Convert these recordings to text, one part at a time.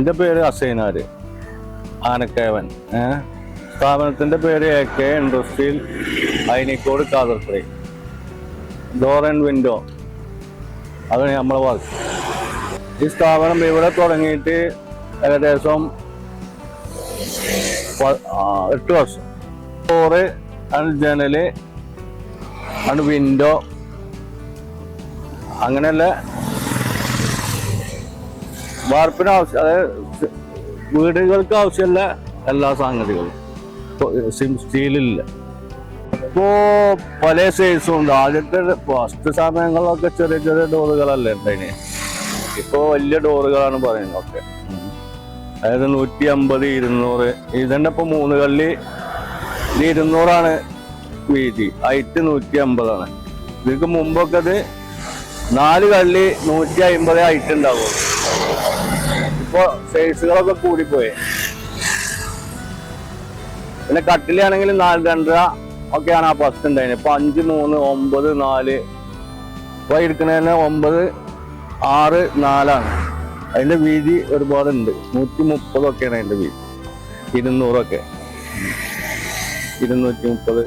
എൻ്റെ പേര് അസൈനാര് ആനക്കേവൻ. സ്ഥാപനത്തിൻ്റെ പേര് AK industrial Ayanikkode Katharppadi. Door and window അതാണ് നമ്മളെ വർക്ക്. ഈ സ്ഥാപനം ഇവിടെ തുടങ്ങിയിട്ട് ഏകദേശം 8 വർഷം. ഡോറ് ആൻഡ് ജനല് ആൻഡ് വിൻഡോ അങ്ങനെയല്ല വാർപ്പിന് ആവശ്യം, അതായത് വീടുകൾക്ക് ആവശ്യമുള്ള എല്ലാ സംഗതികളും സ്റ്റീലില്ല. ഇപ്പോ പല സൈസും ഉണ്ട്. ആദ്യത്തെ ഫസ്റ്റ് സമയങ്ങളിലൊക്കെ ചെറിയ ചെറിയ ഡോറുകളല്ലേ ഉണ്ടായിന്. ഇപ്പൊ വലിയ ഡോറുകളാണ് പറയുന്നത് ഒക്കെ. അതായത് 150, 200. ഇതന്നെ ഇപ്പൊ 3 കള്ളി 200 വീതി. ഹൈറ്റ് 150. ഇതിക്ക് മുമ്പൊക്കെ അത് 4 കള്ളി 150 ഹൈറ്റ് ഉണ്ടാവും. ഇപ്പൊ സൈസുകളൊക്കെ കൂടിപ്പോയി. പിന്നെ കട്ടിലാണെങ്കിൽ 4, 2.5 ഒക്കെയാണ് ആ ഫസ്റ്റ് ഉണ്ടായിരുന്നത്. ഇപ്പൊ 5, 3, 9, 4. ഇപ്പൊ എടുക്കുന്നതിന് 9, 6, 4. അതിന്റെ വീതി ഒരുപാടുണ്ട്. 130 ഒക്കെയാണ് അതിന്റെ വീതി. 200 230.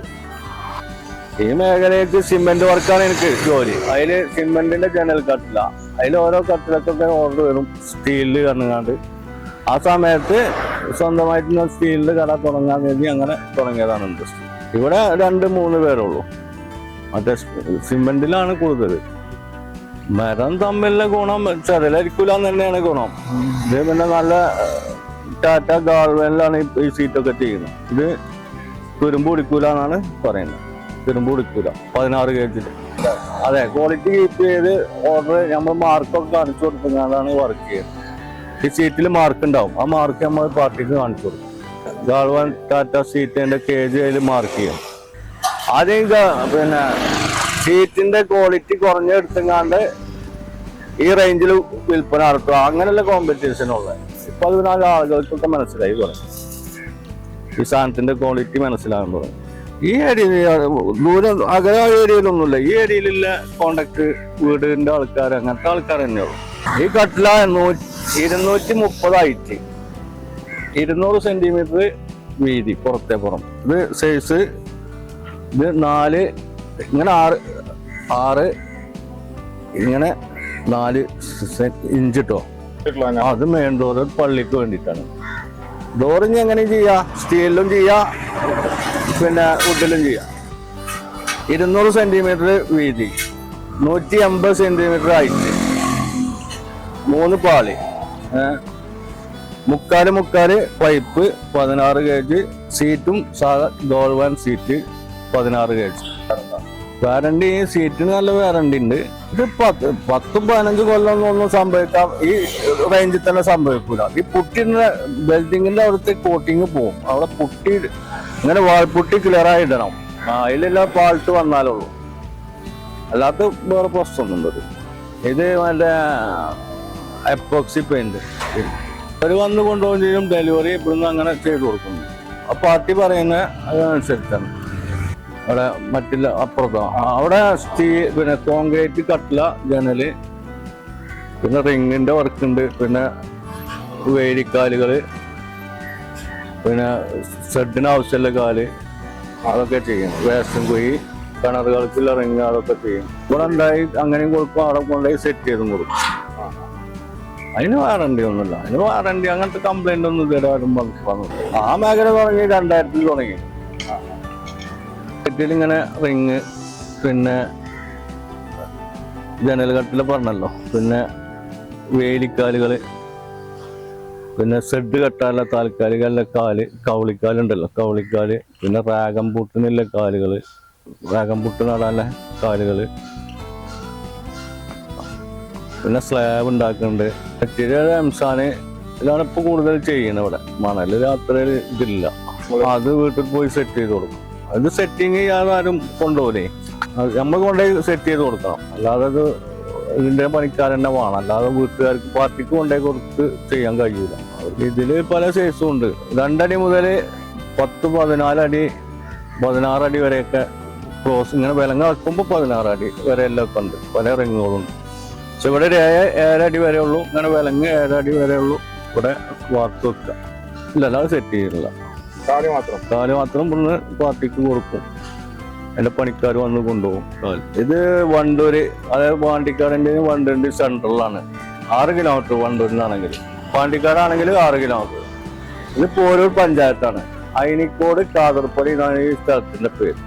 ഈ മേഖലയ്ക്ക് സിമെന്റ് വർക്കാണ് എനിക്ക് ജോലി. അതില് സിമെന്റിന്റെ ജനൽ കട്ടില, അതിൽ ഓരോ കട്ടിലൊക്കെ ഓർഡർ വരും സ്റ്റീലില് കണ്ണുകാണ്ട്. ആ സമയത്ത് സ്വന്തമായിട്ട് സ്റ്റീലില് കട തുടങ്ങാൻ വേണ്ടി അങ്ങനെ തുടങ്ങിയതാണ് ഇൻഡസ്ട്രി. ഇവിടെ 2-3 പേരുള്ളൂ. മറ്റേ സിമെന്റിലാണ് കൂടുതൽ. മരം തമ്മിലുള്ള ഗുണം ചെറിയരിക്കൂലെന്ന് തന്നെയാണ് ഗുണം. ഇത് പിന്നെ നല്ല ടാറ്റ ഗാർവെനിലാണ് ഈ സീറ്റൊക്കെ ചെയ്യുന്നത്. ഇത് തുരുമ്പ് പിടിക്കൂല എന്നാണ് പറയുന്നത്. തുരുമ്പ് പിടിക്കൂല 16 kg. അതെ, ക്വാളിറ്റി കീപ്പ് ചെയ്ത് ഓർഡർ നമ്മൾ മാർക്കൊക്കെ കാണിച്ചു കൊടുക്കുന്നതാണ് വർക്ക് ചെയ്യുന്നത്. ഈ സീറ്റിൽ മാർക്ക് ഉണ്ടാവും. ആ മാർക്ക് നമ്മൾ പാർട്ടിക്ക് കാണിച്ചു കൊടുക്കും. ഗാൾവാൻ ടാറ്റ സീറ്റിന്റെ KG അതിൽ മാർക്ക് ചെയ്യും. ആദ്യം പിന്നെ സീറ്റിന്റെ ക്വാളിറ്റി കുറഞ്ഞെടുത്തങ്ങാണ്ട് ഈ റേഞ്ചിൽ വിൽപ്പന നടത്തുക. അങ്ങനെയുള്ള കോമ്പറ്റീഷൻ ഉള്ളത്. ഇപ്പൊ അതിനാല് ആളുകൾക്കൊക്കെ മനസ്സിലായി തുടങ്ങി. ഈ സാധനത്തിന്റെ ക്വാളിറ്റി മനസ്സിലാകാൻ തുടങ്ങി. ഈ ഏരിയയിൽ ദൂരം അകല ഏരിയയിലൊന്നുമില്ല. ഈ ഏരിയയിലുള്ള കോണ്ടാക്ട് വീടിന്റെ ആൾക്കാർ, അങ്ങനത്തെ ആൾക്കാർ തന്നെയുള്ളൂ. ഈ കട്ടില 230 ഹൈറ്റ്, 200 സെന്റിമീറ്റർ വീതി പുറത്തെ പുറം. ഇത് സൈസ് ഇത് 4 ഇങ്ങനെ 6 ഇങ്ങനെ 4 ഇഞ്ച് കേട്ടോ. അത് മെയിൻ ഡോർ പള്ളിക്ക് വേണ്ടിയിട്ടാണ്. ഡോറിങ് എങ്ങനെ ചെയ്യാം? സ്റ്റീലിലും ചെയ്യാം, പിന്നെ വുഡിലും ചെയ്യാം. 200 സെന്റിമീറ്റർ വീതി, 180 സെന്റിമീറ്റർ ഹൈറ്റ്, 3 പാളി, മുക്കാല് പൈപ്പ്, 16 kg. സീറ്റും സാധാ ഗോൾവാൻ സീറ്റ് 16 kg. വാറണ്ടി സീറ്റിന് നല്ല വാറണ്ടി ഉണ്ട്. ഇത് 10-15 കൊല്ലം ഒന്നും സംഭവിക്കാം. ഈ റേഞ്ചിൽ തന്നെ സംഭവിക്കൂല. ഈ പുട്ടിന്റെ ബെൽറ്റിങ്ങിന്റെ അവിടുത്തെ കോട്ടിങ് പോവും. അവിടെ പുട്ടി ഇങ്ങനെ വാൾപുട്ടി ക്ലിയറായി ഇടണം. അതിലെല്ലാം പാൾട്ട് വന്നാലുള്ളൂ, അല്ലാത്ത വേറെ പ്രശ്നമൊന്നും. ഇത് മറ്റേ എപ്പോക്സി പെയിന്റ്. അവർ വന്ന് കൊണ്ടുപോകും ചെയ്യും. ഡെലിവറി ഇവിടുന്ന് അങ്ങനെ ചെയ്തു കൊടുക്കുന്നു. ആ പാർട്ടി പറയുന്ന അതനുസരിച്ചാണ്. അവിടെ മറ്റുള്ള അപ്പുറത്തോ അവിടെ പിന്നെ കോൺക്രീറ്റ് കട്ടില, ജനല്, പിന്നെ റിങ്ങിന്റെ വർക്ക് ഉണ്ട്, പിന്നെ വേലിക്കാലുകള്, പിന്നെ ഷെഡിന് ആവശ്യമുള്ള കാല്, അതൊക്കെ ചെയ്യും. വേസ്റ്റും കുഴി, കിണറുകൾക്കുള്ള റിങ്, അതൊക്കെ ചെയ്യും. ഇവിടെ ഉണ്ടായി അങ്ങനെയും കൊടുക്കും. അവിടെ കൊണ്ടുപോയി സെറ്റ് ചെയ്തും കൊടുക്കും. അതിന് വാറണ്ടി ഒന്നുമില്ല. അതിന് വാറണ്ടി അങ്ങനത്തെ കംപ്ലൈന്റ് ഒന്നും ഇതുവരെ ആരും വന്നില്ല. ആ മേഖല തുടങ്ങി 2000 തുടങ്ങി. ഇങ്ങനെ റിങ്, പിന്നെ ജനൽ കട്ടില പറഞ്ഞല്ലോ, പിന്നെ വേലിക്കാലുകള്, പിന്നെ ഷെഡ് കെട്ടാനുള്ള താൽക്കാലികല്ല കാല്, കൗളിക്കാലുണ്ടല്ലോ, കൗളിക്കാല്, പിന്നെ റാഗം പൂട്ടിനുള്ള കാലുകള്, റാഗം പൂട്ട് നടാനുള്ള കാലുകള്, പിന്നെ സ്ലാബ് ഉണ്ടാക്കുന്നുണ്ട്. മെറ്റീരിയൽ എംസാന് ഇതാണ് ഇപ്പൊ കൂടുതൽ ചെയ്യുന്നത്. ഇവിടെ മണല് രാത്രിയിൽ ഇതില്ല. അത് വീട്ടിൽ പോയി സെറ്റ് ചെയ്ത് കൊടുക്കും. അത് സെറ്റിങ് ചെയ്യാതെ ആരും കൊണ്ടുപോലേ, നമ്മൾ കൊണ്ടുപോയി സെറ്റ് ചെയ്ത് കൊടുക്കണം. അല്ലാതെ അത് ഇതിന്റെ പണിക്കാരന്നെ വേണം. അല്ലാതെ വീട്ടുകാർക്ക് പാർട്ടിക്ക് കൊണ്ടുപോയി കൊടുത്ത് ചെയ്യാൻ കഴിയൂല. ഇതില് പല സൈസും ഉണ്ട്. 2 അടി മുതൽ 10, 14 അടി, 16 അടി വരെയൊക്കെ ക്ലോസ്. ഇങ്ങനെ വിലങ്ങ് വെക്കുമ്പോൾ 16 അടി വരെ എല്ലാം ഉണ്ട്. പല റിങ്ങുകളുണ്ട്. പക്ഷെ ഇവിടെ 7 അടി വരെ ഉള്ളൂ. ഇങ്ങനെ വിലങ്ങ് 7 അടി വരെ ഉള്ളൂ. ഇവിടെ വാർത്ത് വെക്കുക. ഇല്ല, അല്ലാതെ സെറ്റ് ചെയ്യുന്നില്ല. കാല് മാത്രം. കാല് മാത്രം ഇവിടുന്ന് പാർട്ടിക്ക് കൊടുക്കും. എന്റെ പണിക്കാർ വന്ന് കൊണ്ടുപോകും കാല്. ഇത് വണ്ടൂര്, അതായത് പാണ്ടിക്കാടിന്റെ വണ്ടൂരിന്റെ സെൻട്രലാണ്. 6 കിലോമീറ്റർ വണ്ടൂരിനാണെങ്കിൽ. പാണ്ടിക്കാടാണെങ്കിൽ 6 കിലോമീറ്റർ. ഇത് പോരൂർ പഞ്ചായത്താണ്. അയിനിക്കോട് കാതർപ്പടി എന്നാണ് ഈ സ്ഥലത്തിന്റെ പേര്.